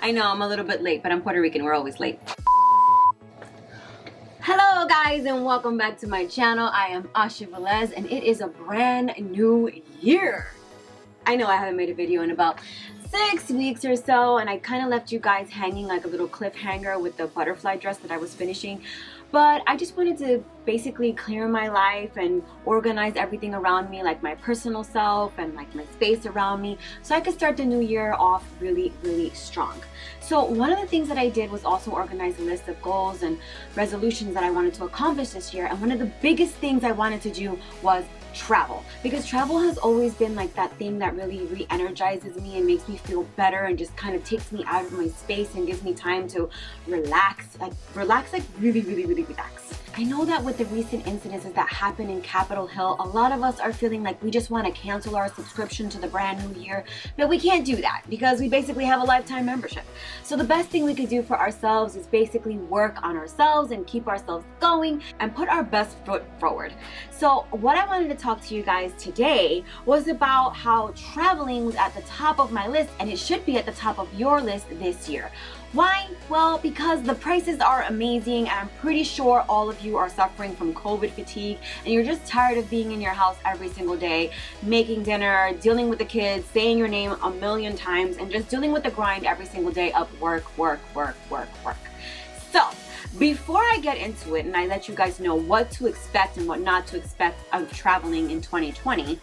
I know I'm a little bit late, but I'm Puerto Rican. We're always late. Hello guys and welcome back to my channel. I am Asha Velez and it is a brand new year. I know I haven't made a video in about 6 weeks or so, and I kind of left you guys hanging like a little cliffhanger with the butterfly dress that I was finishing. But I just wanted to basically clear my life and organize everything around me, like my personal self and like my space around me, so I could start the new year off really strong. So one of the things that I did was also organize a list of goals and resolutions that I wanted to accomplish this year. And one of the biggest things I wanted to do was travel, because travel has always been like that thing that really re-energizes me and makes me feel better and just kind of takes me out of my space and gives me time to relax, like really relax. I know that with the recent incidences that happened in Capitol Hill, a lot of us are feeling like we just want to cancel our subscription to the brand new year, but we can't do that because we basically have a lifetime membership. So the best thing we could do for ourselves is basically work on ourselves and keep ourselves going and put our best foot forward. So what I wanted to talk to you guys today was about how traveling was at the top of my list, and it should be at the top of your list this year. Why? Well, because the prices are amazing, and I'm pretty sure all of you are suffering from COVID fatigue and you're just tired of being in your house every single day, making dinner, dealing with the kids, saying your name a million times, and just dealing with the grind every single day of work. So before I get into it and I let you guys know what to expect and what not to expect of traveling in 2020,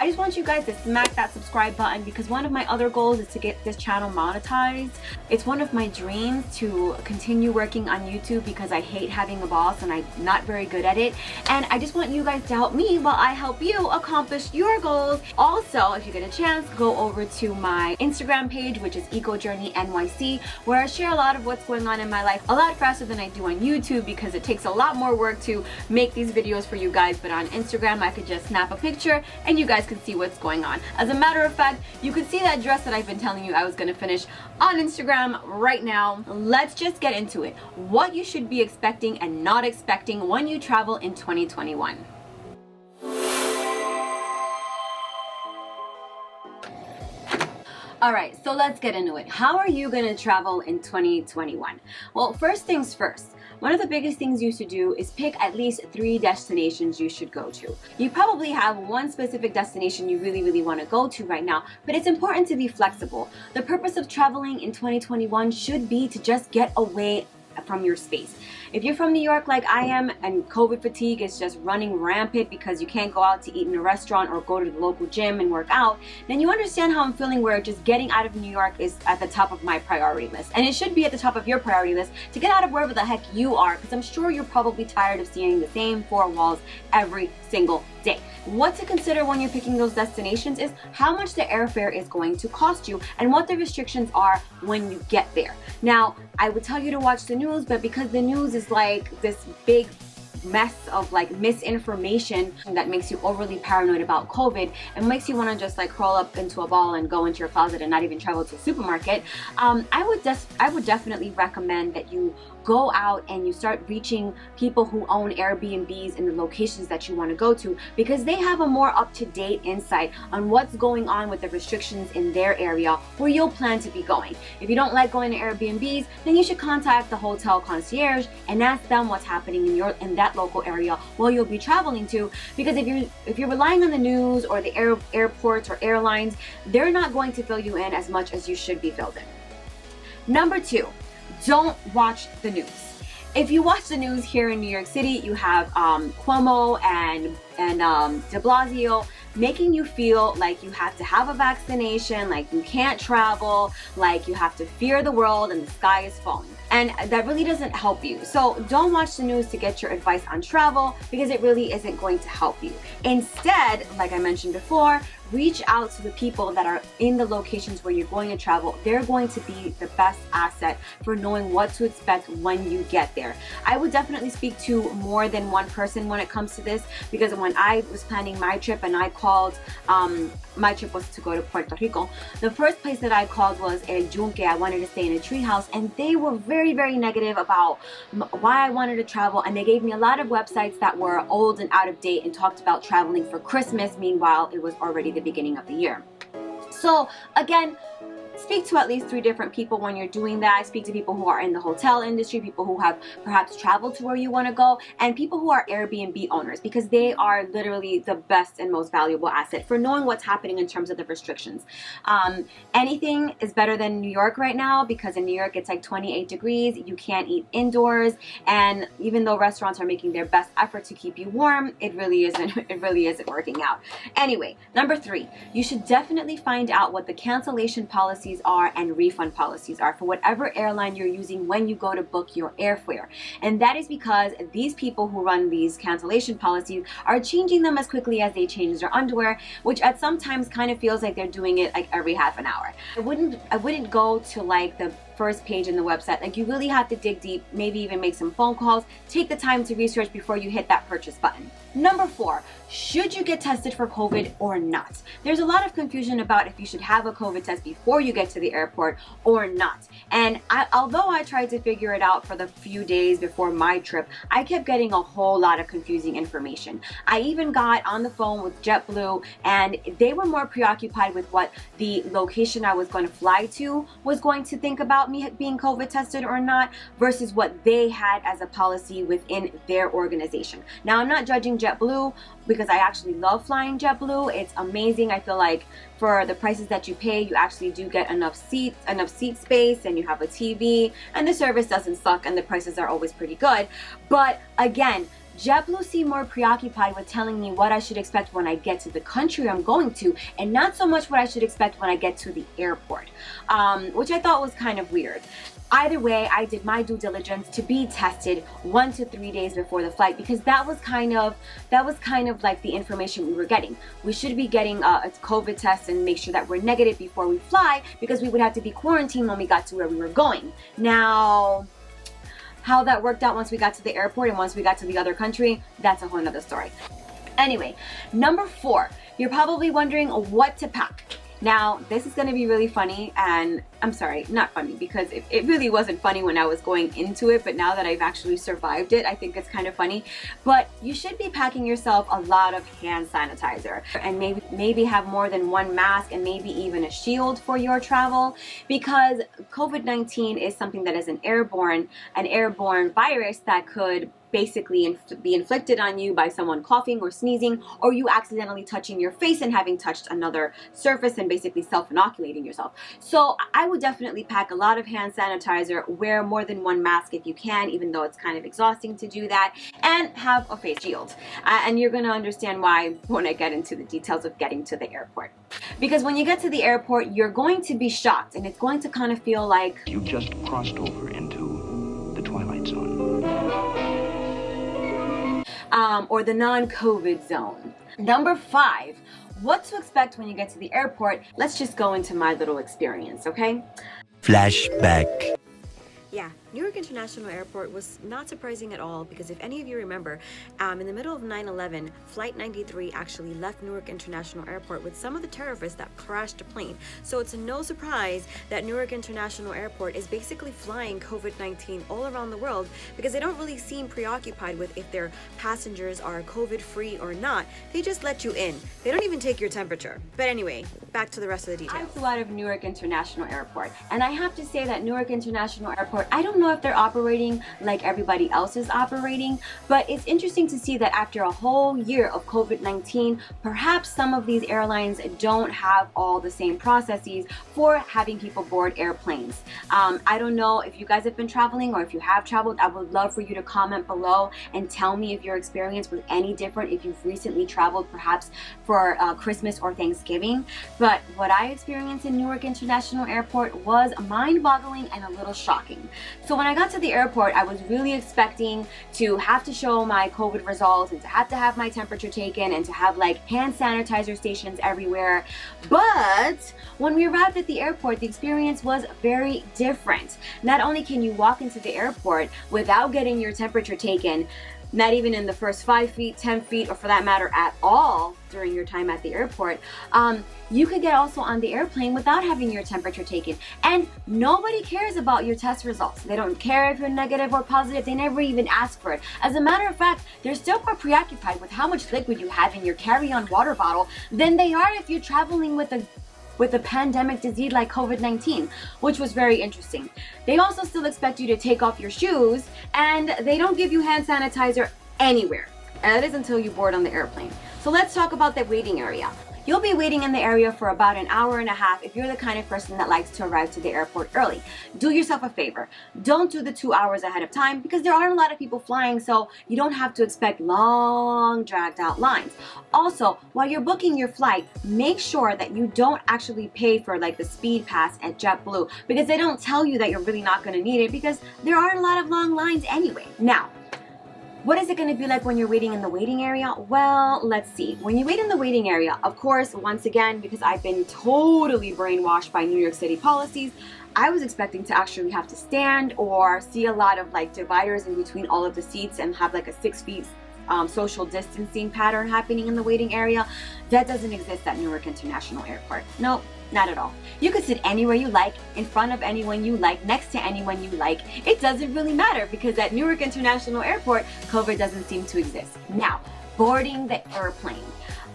I just want you guys to smack that subscribe button, because one of my other goals is to get this channel monetized. It's one of my dreams to continue working on YouTube because I hate having a boss and I'm not very good at it. And I just want you guys to help me while I help you accomplish your goals. Also, if you get a chance, go over to my Instagram page, which is EcoJourneyNYC, where I share a lot of what's going on in my life a lot faster than I do on YouTube, because it takes a lot more work to make these videos for you guys. But on Instagram, I could just snap a picture and you guys can see what's going on. As a matter of fact, you can see that dress that I've been telling you I was going to finish on Instagram right now. Let's just get into it. What you should be expecting and not expecting when you travel in 2021. Alright, so let's get into it. How are you going to travel in 2021? Well, first things first. One of the biggest things you should do is pick at least 3 destinations you should go to. You probably have one specific destination you really want to go to right now, but it's important to be flexible. The purpose of traveling in 2021 should be to just get away from your space. If you're from New York like I am and COVID fatigue is just running rampant because you can't go out to eat in a restaurant or go to the local gym and work out, then you understand how I'm feeling, where just getting out of New York is at the top of my priority list. And it should be at the top of your priority list to get out of wherever the heck you are, because I'm sure you're probably tired of seeing the same 4 walls every single day. What to consider when you're picking those destinations is how much the airfare is going to cost you and what the restrictions are when you get there. Now, I would tell you to watch the news, but because the news is like this big mess of like misinformation that makes you overly paranoid about COVID and makes you want to just like crawl up into a ball and go into your closet and not even travel to a supermarket, I would definitely recommend that you go out and you start reaching people who own Airbnbs in the locations that you want to go to, because they have a more up-to-date insight on what's going on with the restrictions in their area where you'll plan to be going. If you don't like going to Airbnbs, then you should contact the hotel concierge and ask them what's happening in that local area where you'll be traveling to, because if you're relying on the news or the airports or airlines, they're not going to fill you in as much as you should be filled in. Number 2, don't watch the news. If you watch the news here in New York City, you have Cuomo and de Blasio making you feel like you have to have a vaccination, like you can't travel, like you have to fear the world and the sky is falling. And that really doesn't help you. So don't watch the news to get your advice on travel, because it really isn't going to help you. Instead, like I mentioned before, reach out to the people that are in the locations where you're going to travel. They're going to be the best asset for knowing what to expect when you get there. I would definitely speak to more than one person when it comes to this, because when I was planning my trip and I called, my trip was to go to Puerto Rico, the first place that I called was El Yunque. I wanted to stay in a treehouse, and they were very, very negative about why I wanted to travel, and they gave me a lot of websites that were old and out of date and talked about traveling for Christmas. Meanwhile, it was already the beginning of the year. So again, speak to at least 3 different people when you're doing that. Speak to people who are in the hotel industry, people who have perhaps traveled to where you want to go, and people who are Airbnb owners, because they are literally the best and most valuable asset for knowing what's happening in terms of the restrictions. Anything is better than New York right now, because in New York it's like 28 degrees, you can't eat indoors, and even though restaurants are making their best effort to keep you warm, it really isn't working out. Anyway, number 3, you should definitely find out what the cancellation policies are and refund policies are for whatever airline you're using when you go to book your airfare. And that is because these people who run these cancellation policies are changing them as quickly as they change their underwear, which at some times kind of feels like they're doing it like every half an hour. I wouldn't go to like the first page in the website. Like, you really have to dig deep, maybe even make some phone calls, take the time to research before you hit that purchase button. Number 4, should you get tested for COVID or not? There's a lot of confusion about if you should have a COVID test before you get to the airport or not. And although I tried to figure it out for the few days before my trip, I kept getting a whole lot of confusing information. I even got on the phone with JetBlue, and they were more preoccupied with what the location I was going to fly to was going to think about me being COVID tested or not, versus what they had as a policy within their organization. Now, I'm not judging JetBlue, because I actually love flying JetBlue. It's amazing. I feel like for the prices that you pay, you actually do get enough seat space, and you have a TV, and the service doesn't suck, and the prices are always pretty good. But again, JetBlue seemed more preoccupied with telling me what I should expect when I get to the country I'm going to, and not so much what I should expect when I get to the airport, which I thought was kind of weird. Either way, I did my due diligence to be tested 1 to 3 days before the flight, because that was kind of like the information we were getting. We should be getting a COVID test and make sure that we're negative before we fly, because we would have to be quarantined when we got to where we were going. Now, how that worked out once we got to the airport and once we got to the other country, that's a whole nother story. Anyway, number 4, you're probably wondering what to pack. Now, this is going to be really funny, and I'm sorry, not funny, because it really wasn't funny when I was going into it, but now that I've actually survived it, I think it's kind of funny. But you should be packing yourself a lot of hand sanitizer, and maybe have more than one mask, and maybe even a shield for your travel, because COVID-19 is something that is an airborne virus that could basically be inflicted on you by someone coughing or sneezing, or you accidentally touching your face and having touched another surface and basically self-inoculating yourself. So I would definitely pack a lot of hand sanitizer, wear more than one mask if you can, even though it's kind of exhausting to do that, and have a face shield. And you're going to understand why when I get into the details of getting to the airport. Because when you get to the airport, you're going to be shocked, and it's going to kind of feel like you've just crossed over into the Twilight Zone. Or the non-COVID zone. Number 5, what to expect when you get to the airport. Let's just go into my little experience, okay? Flashback. Yeah, Newark International Airport was not surprising at all, because if any of you remember, in the middle of 9/11, Flight 93 actually left Newark International Airport with some of the terrorists that crashed the plane. So it's no surprise that Newark International Airport is basically flying COVID-19 all around the world, because they don't really seem preoccupied with if their passengers are COVID-free or not. They just let you in. They don't even take your temperature. But anyway, back to the rest of the details. I flew out of Newark International Airport, and I have to say that Newark International Airport, I don't know if they're operating like everybody else is operating, but it's interesting to see that after a whole year of COVID-19, perhaps some of these airlines don't have all the same processes for having people board airplanes. I don't know if you guys have been traveling, or if you have traveled. I would love for you to comment below and tell me if your experience was any different, if you've recently traveled perhaps for Christmas or Thanksgiving. But what I experienced in Newark International Airport was mind-boggling and a little shocking. So when I got to the airport, I was really expecting to have to show my COVID results, and to have my temperature taken, and to have like hand sanitizer stations everywhere. But when we arrived at the airport, the experience was very different. Not only can you walk into the airport without getting your temperature taken, not even in the first 5 feet, 10 feet, or for that matter at all during your time at the airport, you could get also on the airplane without having your temperature taken. And nobody cares about your test results. They don't care if you're negative or positive. They never even ask for it. As a matter of fact, they're still more preoccupied with how much liquid you have in your carry-on water bottle than they are if you're traveling with a with a pandemic disease like COVID-19, which was very interesting. They also still expect you to take off your shoes, and they don't give you hand sanitizer anywhere. And that is until you board on the airplane. So let's talk about the waiting area. You'll be waiting in the area for about an hour and a half if you're the kind of person that likes to arrive to the airport early. Do yourself a favor. Don't do the 2 hours ahead of time because there aren't a lot of people flying, so you don't have to expect long, dragged out lines. Also, while you're booking your flight, make sure that you don't actually pay for like the speed pass at JetBlue because they don't tell you that you're really not going to need it because there aren't a lot of long lines anyway. Now, what is it going to be like when you're waiting in the waiting area? Well, let's see. When you wait in the waiting area, of course, once again, because I've been totally brainwashed by New York City policies, I was expecting to actually have to stand or see a lot of like dividers in between all of the seats and have like a 6 feet social distancing pattern happening in the waiting area. That doesn't exist at Newark International Airport. Nope. Not at all. You could sit anywhere you like, in front of anyone you like, next to anyone you like. It doesn't really matter because at Newark International Airport, COVID doesn't seem to exist. Now, boarding the airplane.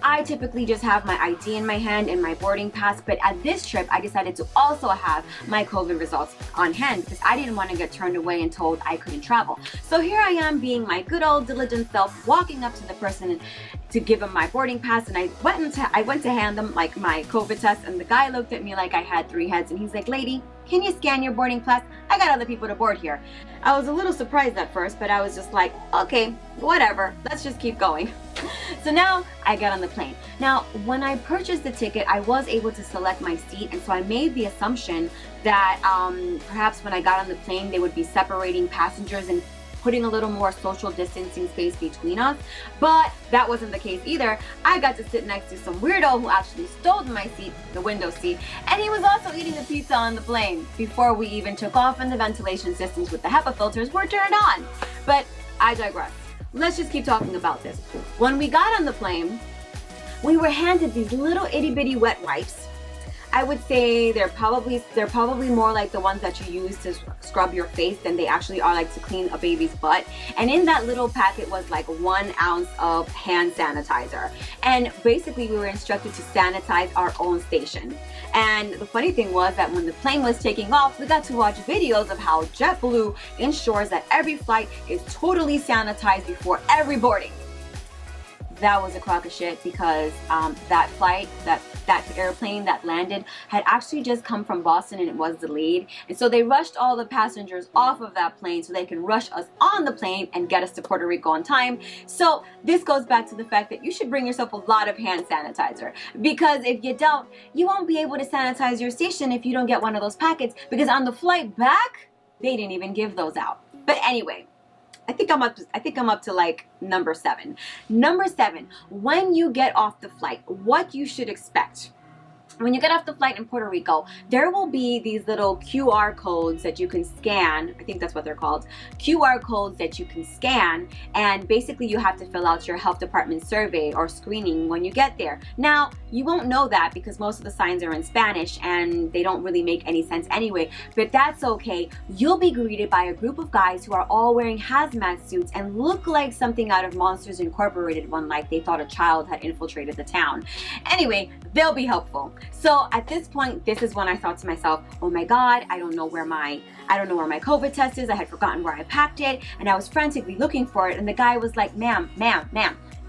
I typically just have my ID in my hand and my boarding pass, but at this trip, I decided to also have my COVID results on hand because I didn't want to get turned away and told I couldn't travel. So here I am being my good old diligent self, walking up to the person to give him my boarding pass, and I went to hand them like my COVID test, and the guy looked at me like I had 3 heads, and he's like, "Lady, can you scan your boarding pass? I got other people to board here." I was a little surprised at first, but I was just like, okay, whatever, let's just keep going. So now I get on the plane. Now, when I purchased the ticket, I was able to select my seat, and so I made the assumption that perhaps when I got on the plane, they would be separating passengers and putting a little more social distancing space between us, but that wasn't the case either. I got to sit next to some weirdo who actually stole my seat, the window seat, and he was also eating the pizza on the plane before we even took off and the ventilation systems with the HEPA filters were turned on. But I digress. Let's just keep talking about this. When we got on the plane, we were handed these little itty bitty wet wipes. I would say they're probably more like the ones that you use to scrub your face than they actually are like to clean a baby's butt. And in that little packet was like 1 ounce of hand sanitizer. And basically we were instructed to sanitize our own station. And the funny thing was that when the plane was taking off, we got to watch videos of how JetBlue ensures that every flight is totally sanitized before every boarding. That was a crock of shit because that flight, that airplane that landed had actually just come from Boston and it was delayed. And so they rushed all the passengers off of that plane so they can rush us on the plane and get us to Puerto Rico on time. So this goes back to the fact that you should bring yourself a lot of hand sanitizer, because if you don't, you won't be able to sanitize your station if you don't get one of those packets, because on the flight back, they didn't even give those out. But anyway, I think I'm up to like number 7. Number 7, when you get off the flight, what you should expect. When you get off the flight in Puerto Rico, there will be these little QR codes that you can scan. I think that's what they're called. QR codes that you can scan, and basically you have to fill out your health department survey or screening when you get there. Now, you won't know that because most of the signs are in Spanish and they don't really make any sense anyway, but that's okay. You'll be greeted by a group of guys who are all wearing hazmat suits and look like something out of Monsters Incorporated, one like they thought a child had infiltrated the town. Anyway, they'll be helpful. So at this point, this is when I thought to myself, oh my God, I don't know where my COVID test is. I had forgotten where I packed it, and I was frantically looking for it. And the guy was like, ma'am,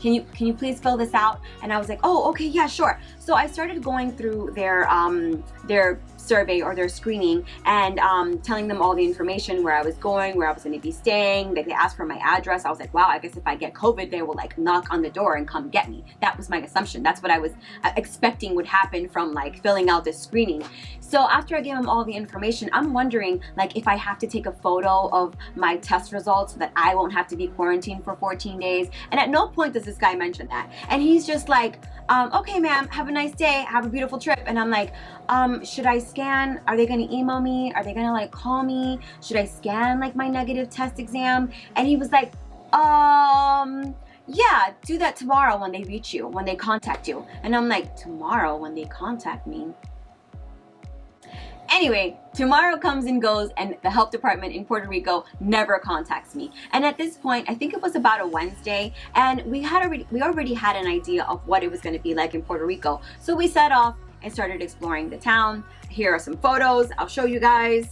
can you please fill this out? And I was like, oh, okay, yeah, sure. So I started going through their survey or their screening and telling them all the information, where I was going, where I was going to be staying. They asked for my address. I was like, wow, I guess if I get COVID, they will like knock on the door and come get me. That was my assumption. That's what I was expecting would happen from like filling out this screening. So after I gave them all the information, I'm wondering like if I have to take a photo of my test results so that I won't have to be quarantined for 14 days. And at no point does this guy mention that. And he's just like, okay, ma'am, have a nice day. Have a beautiful trip. And I'm like, should I scan? Are they going to email me? Are they going to like call me? Should I scan like my negative test exam? And he was like, yeah, do that tomorrow when they reach you, when they contact you. And I'm like, tomorrow when they contact me? Anyway, tomorrow comes and goes, and the health department in Puerto Rico never contacts me. And at this point, I think it was about a Wednesday, and we already had an idea of what it was going to be like in Puerto Rico. So we set off and started exploring the town. Here are some photos. I'll show you guys.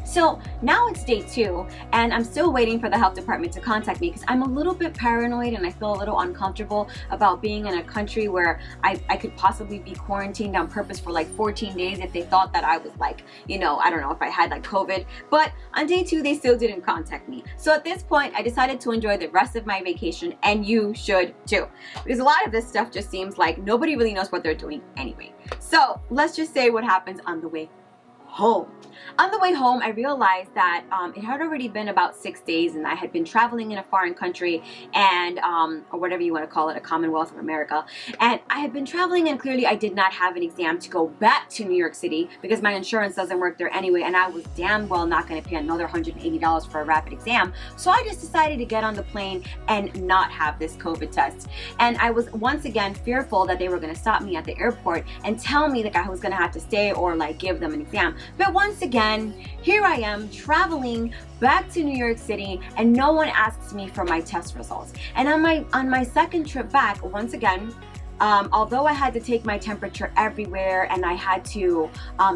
So now it's day 2 and I'm still waiting for the health department to contact me because I'm a little bit paranoid and I feel a little uncomfortable about being in a country where I could possibly be quarantined on purpose for like 14 days if they thought that I was like, you know, I don't know if I had like COVID. But on day 2, they still didn't contact me. So at this point, I decided to enjoy the rest of my vacation, and you should too. Because a lot of this stuff just seems like nobody really knows what they're doing anyway. So let's just say what happens on the way home. On the way home, I realized that it had already been about 6 days and I had been traveling in a foreign country and, or whatever you want to call it, a Commonwealth of America. And I had been traveling and clearly I did not have an exam to go back to New York City because my insurance doesn't work there anyway and I was damn well not going to pay another $180 for a rapid exam. So I just decided to get on the plane and not have this COVID test. And I was once again fearful that they were going to stop me at the airport and tell me that I was going to have to stay or like give them an exam. But once again, here I am traveling back to New York City and no one asks me for my test results. And on my second trip back, once again, although I had to take my temperature everywhere and I had to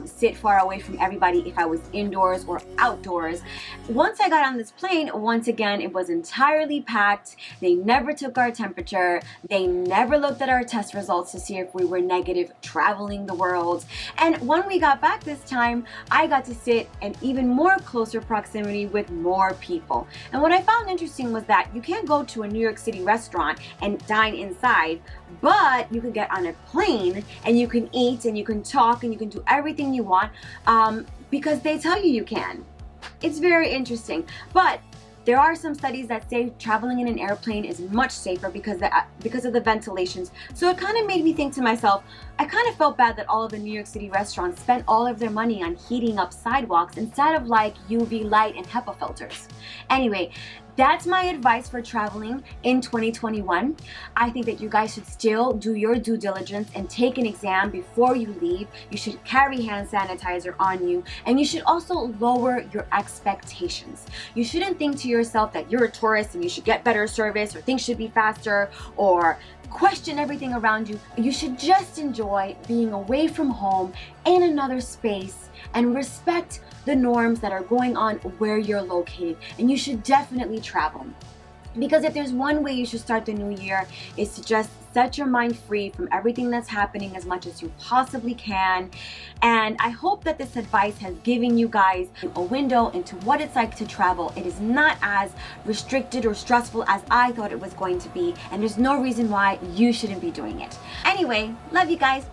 sit far away from everybody if I was indoors or outdoors, once I got on this plane, once again, it was entirely packed. They never took our temperature. They never looked at our test results to see if we were negative traveling the world. And when we got back this time, I got to sit in even more closer proximity with more people. And what I found interesting was that you can't go to a New York City restaurant and dine inside, but you can get on a plane and you can eat and you can talk and you can do everything you want because they tell you can. It's very interesting. But there are some studies that say traveling in an airplane is much safer because of the ventilations. So it kind of made me think to myself, I kind of felt bad that all of the New York City restaurants spent all of their money on heating up sidewalks instead of like UV light and HEPA filters. Anyway, that's my advice for traveling in 2021. I think that you guys should still do your due diligence and take an exam before you leave. You should carry hand sanitizer on you, and you should also lower your expectations. You shouldn't think to yourself that you're a tourist and you should get better service or things should be faster or question everything around you. You should just enjoy being away from home in another space and respect the norms that are going on where you're located. And you should definitely travel. Because if there's one way you should start the new year, is to just set your mind free from everything that's happening as much as you possibly can. And I hope that this advice has given you guys a window into what it's like to travel. It is not as restricted or stressful as I thought it was going to be, and there's no reason why you shouldn't be doing it. Anyway, love you guys.